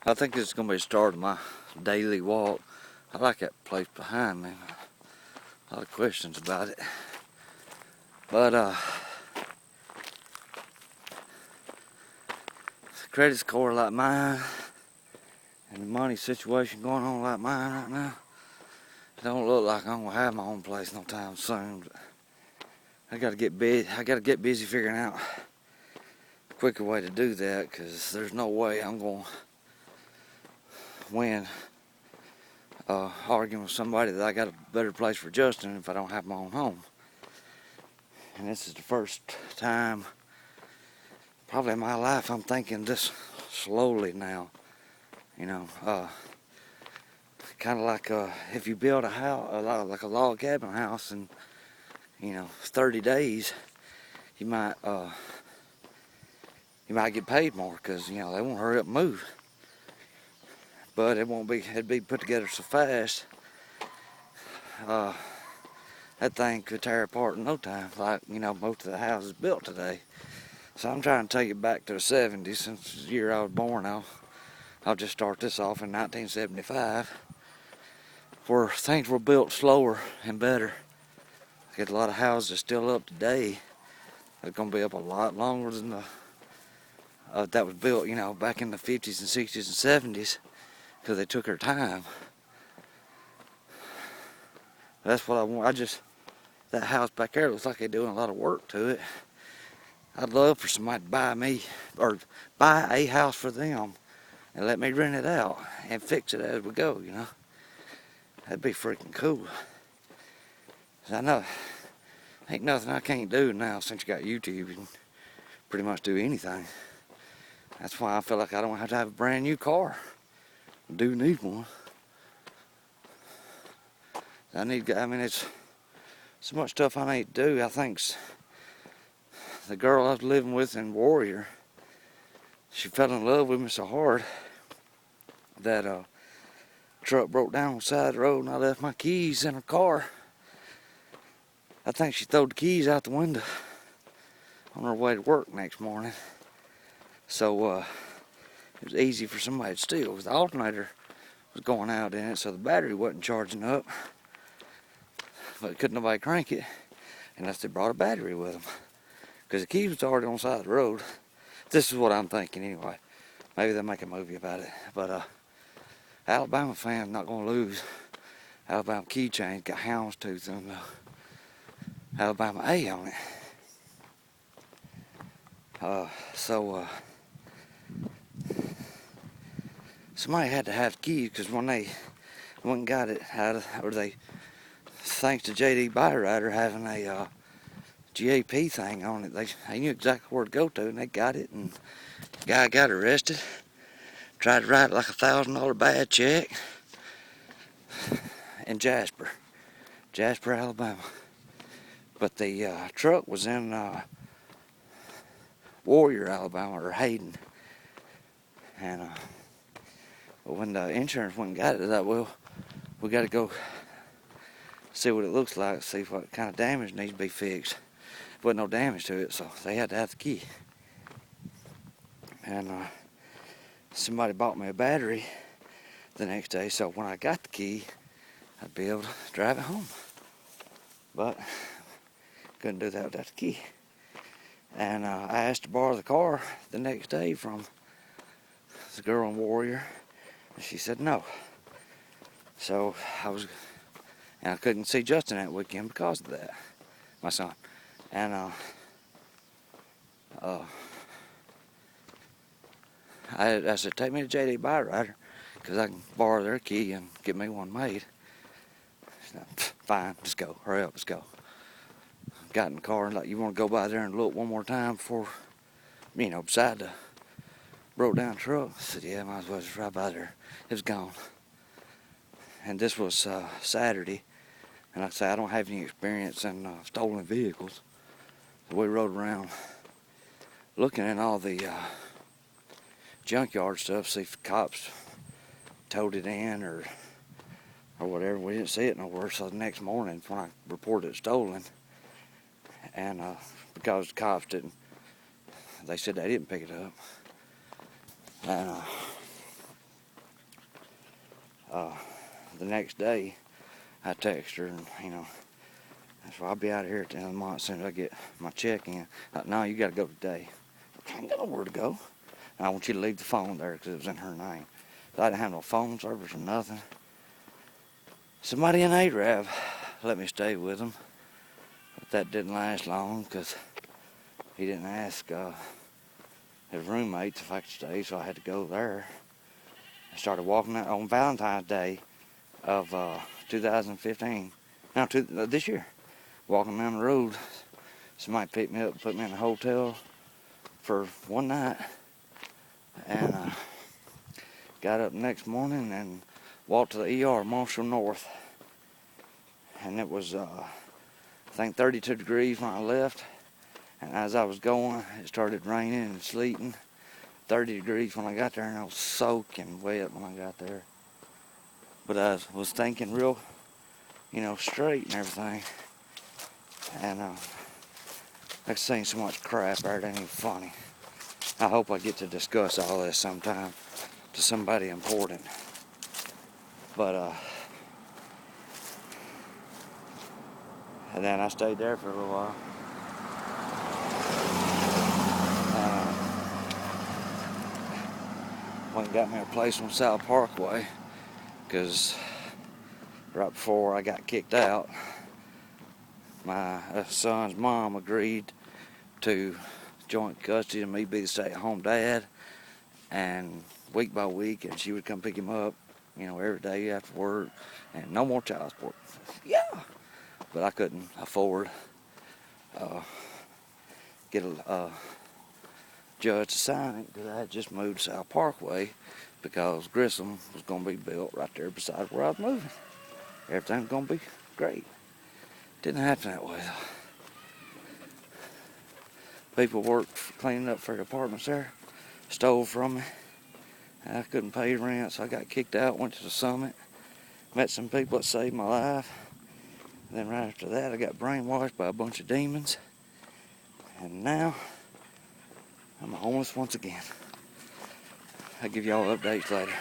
I think this is going to be the start of my daily walk. I like that place behind me. A lot of questions about it. But credit score like mine and the money situation going on like mine right now, it don't look like I'm going to have my own place no time soon. But I got to get busy figuring out a quicker way to do that, because there's no way I'm going to win arguing with somebody that I got a better place for Justin if I don't have my own home. And this is the first time probably in my life I'm thinking this slowly now. You know, kind of like if you build a house, like a log cabin house, in 30 days, you might get paid more, because they won't hurry up and move. But it'd be put together so fast, that thing could tear apart in no time, like most of the houses built today. So I'm trying to take it back to the 70s. Since the year I was born, I'll just start this off in 1975, where things were built slower and better. I get a lot of houses still up today. They're going to be up a lot longer than that was built, back in the 50s and 60s and 70s, because they took their time. That's what I want. That house back there looks like they're doing a lot of work to it. I'd love for somebody to buy me, or buy a house for them and let me rent it out and fix it as we go, That'd be freaking cool. 'Cause I know ain't nothing I can't do now since you got YouTube. You can pretty much do anything. That's why I feel like I don't have to have a brand new car. I do need one. It's so much stuff I need to do. I think the girl I was living with in Warrior, she fell in love with me so hard that truck broke down on the side of the road, and I left my keys in her car. I think she threw the keys out the window on her way to work next morning. So it was easy for somebody to steal, because the alternator was going out in it, so the battery wasn't charging up. But couldn't nobody crank it unless they brought a battery with them, because the keys was already on the side of the road. This is what I'm thinking anyway. Maybe they'll make a movie about it. But Alabama fans not going to lose. Alabama keychain got houndstooth and Alabama A on it. Somebody had to have the keys, because when they went and got it thanks to J.D. Byrider having a GAP thing on it, they knew exactly where to go to, and they got it, and the guy got arrested. Tried to write like $1,000 bad check in Jasper, Alabama. But the truck was in Warrior, Alabama, or Hayden. And when the insurance went and got it, they thought, well, we got to go see what it looks like, see what kind of damage needs to be fixed. There wasn't no damage to it, so they had to have the key. And somebody bought me a battery the next day, so when I got the key, I'd be able to drive it home. But couldn't do that without the key. And I asked to borrow the car the next day from the girl in Warrior, and she said no. So I couldn't see Justin that weekend because of that, my son. And I said, take me to J.D. Byrider, because I can borrow their key and get me one made. She said, fine, just go, hurry up, let's go. Got in the car and like, you want to go by there and look one more time before, beside the broke down truck? I said, yeah, might as well just right by there. It was gone. And this was Saturday, and like I say, I don't have any experience in stolen vehicles. So we rode around looking at all the junkyard stuff, see if the cops towed it in or whatever. We didn't see it nowhere, so the next morning when I reported it stolen, and because the cops didn't, they said they didn't pick it up. And The next day, I texted her, and so I'll be out of here at the end of the month as soon as I get my check in. No, you got to go today. I ain't got nowhere to go. And I want you to leave the phone there because it was in her name. So I didn't have no phone service or nothing. Somebody in Arab let me stay with him. But that didn't last long because he didn't ask his roommates if I could stay, so I had to go there. I started walking out on Valentine's Day of 2015. No, this year. Walking down the road, somebody picked me up and put me in a hotel for one night. And got up the next morning and walked to the ER, Marshall North. And it was, I think, 32 degrees when I left. And as I was going, it started raining and sleeting. 30 degrees when I got there, and I was soaking wet when I got there. But I was thinking real, straight and everything. And I've seen so much crap there, it ain't even funny. I hope I get to discuss all this sometime to somebody important. But, and then I stayed there for a little while. Went and got me a place on South Parkway, because right before I got kicked out, my son's mom agreed to joint custody and me be the stay-at-home dad, and week by week, and she would come pick him up, every day after work, and no more child support. Yeah, but I couldn't afford get a judge to sign it because I had just moved to South Parkway because Grissom was going to be built right there beside where I was moving. Everything was going to be great. Didn't happen that way though. People worked cleaning up for the apartments there, stole from me. I couldn't pay rent, so I got kicked out, went to the summit, met some people that saved my life. And then right after that, I got brainwashed by a bunch of demons. And now, I'm homeless once again. I'll give y'all updates later.